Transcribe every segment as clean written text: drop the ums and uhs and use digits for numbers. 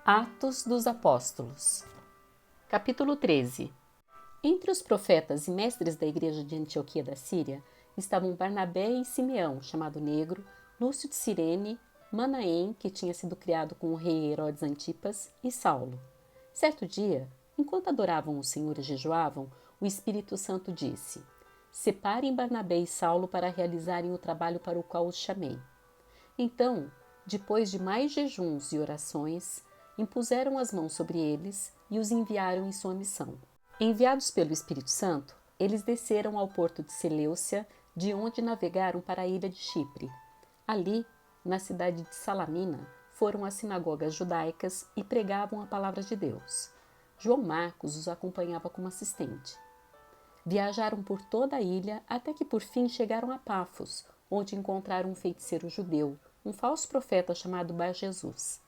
Atos dos Apóstolos, capítulo 13. Entre os profetas e mestres da igreja de Antioquia da Síria estavam Barnabé e Simeão, chamado Negro, Lúcio de Cirene, Manaém, que tinha sido criado com o rei Herodes Antipas, e Saulo. Certo dia, enquanto adoravam o Senhor e jejuavam, o Espírito Santo disse: Separem Barnabé e Saulo para realizarem o trabalho para o qual os chamei. Então, depois de mais jejuns e orações, impuseram as mãos sobre eles e os enviaram em sua missão. Enviados pelo Espírito Santo, eles desceram ao porto de Seleucia, de onde navegaram para a ilha de Chipre. Ali, na cidade de Salamina, foram às sinagogas judaicas e pregavam a palavra de Deus. João Marcos os acompanhava como assistente. Viajaram por toda a ilha até que por fim chegaram a Pafos, onde encontraram um feiticeiro judeu, um falso profeta chamado Bar-Jesus.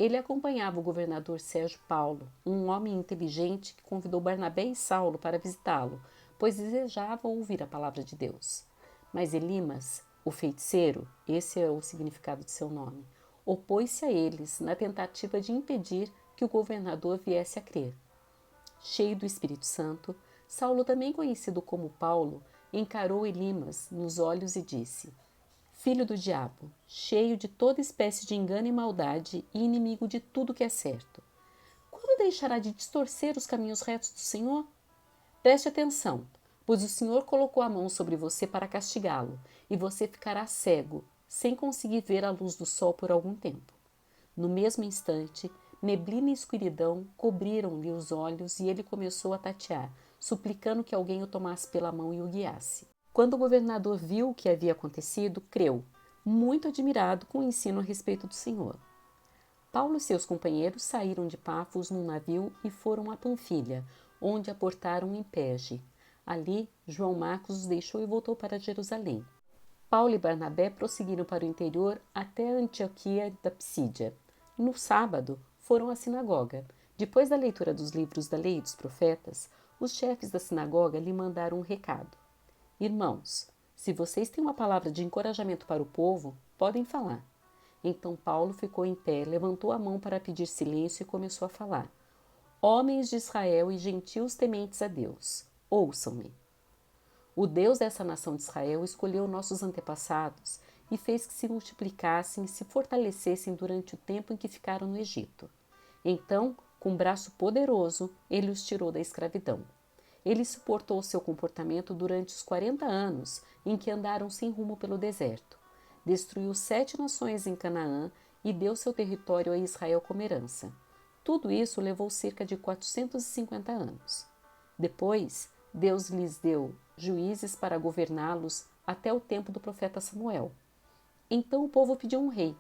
Ele acompanhava o governador Sérgio Paulo, um homem inteligente que convidou Barnabé e Saulo para visitá-lo, pois desejava ouvir a palavra de Deus. Mas Elimas, o feiticeiro, esse é o significado de seu nome, opôs-se a eles na tentativa de impedir que o governador viesse a crer. Cheio do Espírito Santo, Saulo, também conhecido como Paulo, encarou Elimas nos olhos e disse: Filho do diabo, cheio de toda espécie de engano e maldade e inimigo de tudo que é certo. Quando deixará de distorcer os caminhos retos do Senhor? Preste atenção, pois o Senhor colocou a mão sobre você para castigá-lo, e você ficará cego, sem conseguir ver a luz do sol por algum tempo. No mesmo instante, neblina e escuridão cobriram-lhe os olhos e ele começou a tatear, suplicando que alguém o tomasse pela mão e o guiasse. Quando o governador viu o que havia acontecido, creu, muito admirado com o ensino a respeito do Senhor. Paulo e seus companheiros saíram de Pafos num navio e foram a Panfilha, onde aportaram em Perge. Ali, João Marcos os deixou e voltou para Jerusalém. Paulo e Barnabé prosseguiram para o interior até a Antioquia da Psídia. No sábado, foram à sinagoga. Depois da leitura dos livros da lei e dos profetas, os chefes da sinagoga lhe mandaram um recado. Irmãos, se vocês têm uma palavra de encorajamento para o povo, podem falar. Então Paulo ficou em pé, levantou a mão para pedir silêncio e começou a falar. Homens de Israel e gentios tementes a Deus, ouçam-me. O Deus dessa nação de Israel escolheu nossos antepassados e fez que se multiplicassem e se fortalecessem durante o tempo em que ficaram no Egito. Então, com um braço poderoso, ele os tirou da escravidão. Ele suportou seu comportamento durante os 40 anos em que andaram sem rumo pelo deserto. Destruiu 7 nações em Canaã e deu seu território a Israel como herança. Tudo isso levou cerca de 450 anos. Depois, Deus lhes deu juízes para governá-los até o tempo do profeta Samuel. Então o povo pediu um rei,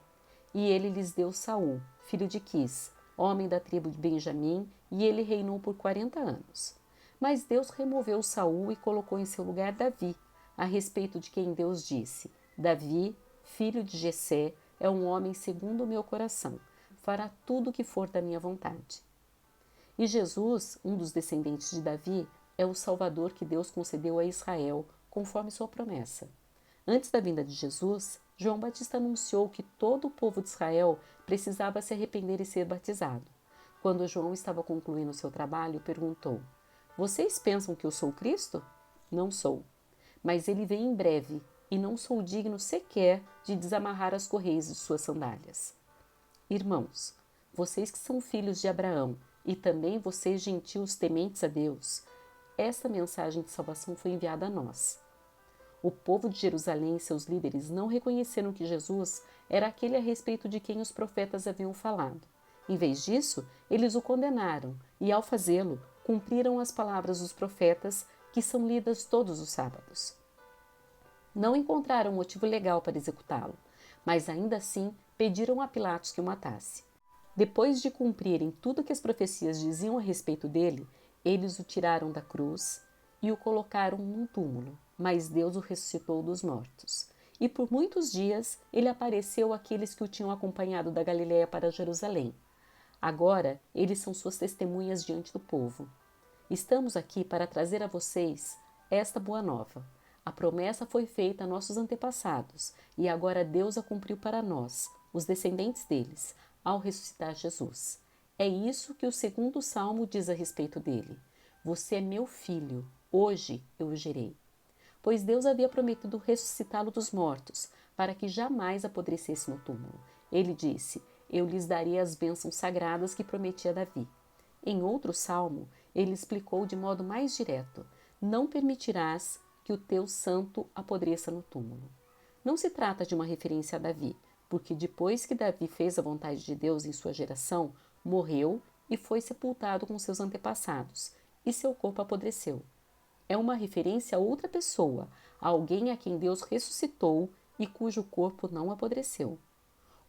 e ele lhes deu Saul, filho de Quis, homem da tribo de Benjamim, e ele reinou por 40 anos. Mas Deus removeu Saul e colocou em seu lugar Davi, a respeito de quem Deus disse: Davi, filho de Jessé, é um homem segundo o meu coração, fará tudo o que for da minha vontade. E Jesus, um dos descendentes de Davi, é o Salvador que Deus concedeu a Israel, conforme sua promessa. Antes da vinda de Jesus, João Batista anunciou que todo o povo de Israel precisava se arrepender e ser batizado. Quando João estava concluindo seu trabalho, perguntou: Vocês pensam que eu sou Cristo? Não sou. Mas ele vem em breve, e não sou digno sequer de desamarrar as correias de suas sandálias. Irmãos, vocês que são filhos de Abraão, e também vocês gentios tementes a Deus, esta mensagem de salvação foi enviada a nós. O povo de Jerusalém e seus líderes não reconheceram que Jesus era aquele a respeito de quem os profetas haviam falado. Em vez disso, eles o condenaram e, ao fazê-lo, cumpriram as palavras dos profetas que são lidas todos os sábados. Não encontraram motivo legal para executá-lo, mas ainda assim pediram a Pilatos que o matasse. Depois de cumprirem tudo que as profecias diziam a respeito dele, eles o tiraram da cruz e o colocaram num túmulo, mas Deus o ressuscitou dos mortos. E por muitos dias ele apareceu àqueles que o tinham acompanhado da Galiléia para Jerusalém. Agora eles são suas testemunhas diante do povo. Estamos aqui para trazer a vocês esta boa nova. A promessa foi feita a nossos antepassados, e agora Deus a cumpriu para nós, os descendentes deles, ao ressuscitar Jesus. É isso que o segundo salmo diz a respeito dele. Você é meu filho, hoje eu o gerei. Pois Deus havia prometido ressuscitá-lo dos mortos, para que jamais apodrecesse no túmulo. Ele disse: eu lhes darei as bênçãos sagradas que prometi a Davi. Em outro salmo, ele explicou de modo mais direto: não permitirás que o teu santo apodreça no túmulo. Não se trata de uma referência a Davi, porque depois que Davi fez a vontade de Deus em sua geração, morreu e foi sepultado com seus antepassados, e seu corpo apodreceu. É uma referência a outra pessoa, a alguém a quem Deus ressuscitou e cujo corpo não apodreceu.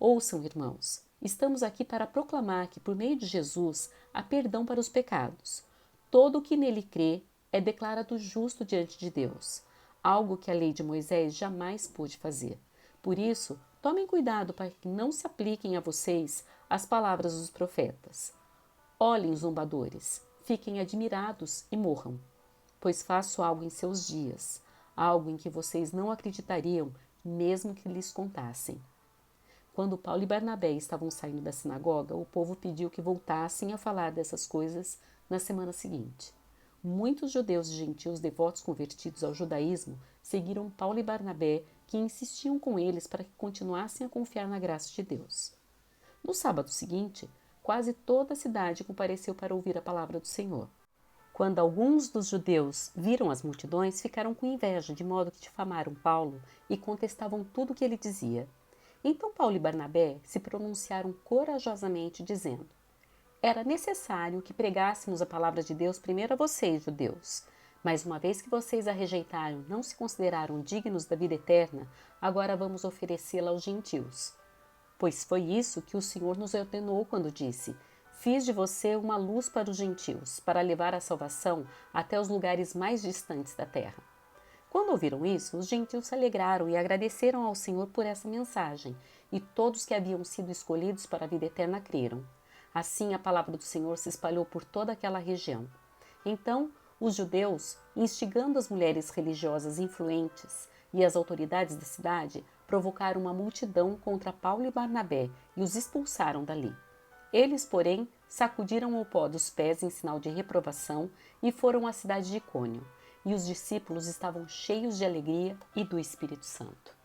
Ouçam, irmãos, estamos aqui para proclamar que por meio de Jesus há perdão para os pecados. Todo o que nele crê é declarado justo diante de Deus, algo que a lei de Moisés jamais pôde fazer. Por isso, tomem cuidado para que não se apliquem a vocês as palavras dos profetas. Olhem, zombadores, fiquem admirados e morram, pois faço algo em seus dias, algo em que vocês não acreditariam, mesmo que lhes contassem. Quando Paulo e Barnabé estavam saindo da sinagoga, o povo pediu que voltassem a falar dessas coisas na semana seguinte. Muitos judeus e gentios devotos convertidos ao judaísmo seguiram Paulo e Barnabé, que insistiam com eles para que continuassem a confiar na graça de Deus. No sábado seguinte, quase toda a cidade compareceu para ouvir a palavra do Senhor. Quando alguns dos judeus viram as multidões, ficaram com inveja, de modo que difamaram Paulo e contestavam tudo o que ele dizia. Então Paulo e Barnabé se pronunciaram corajosamente, dizendo: era necessário que pregássemos a palavra de Deus primeiro a vocês, judeus. Mas uma vez que vocês a rejeitaram, não se consideraram dignos da vida eterna, agora vamos oferecê-la aos gentios. Pois foi isso que o Senhor nos ordenou quando disse: fiz de você uma luz para os gentios, para levar a salvação até os lugares mais distantes da terra. Quando ouviram isso, os gentios se alegraram e agradeceram ao Senhor por essa mensagem, e todos que haviam sido escolhidos para a vida eterna creram. Assim, a palavra do Senhor se espalhou por toda aquela região. Então, os judeus, instigando as mulheres religiosas influentes e as autoridades da cidade, provocaram uma multidão contra Paulo e Barnabé e os expulsaram dali. Eles, porém, sacudiram o pó dos pés em sinal de reprovação e foram à cidade de Icônio. E os discípulos estavam cheios de alegria e do Espírito Santo.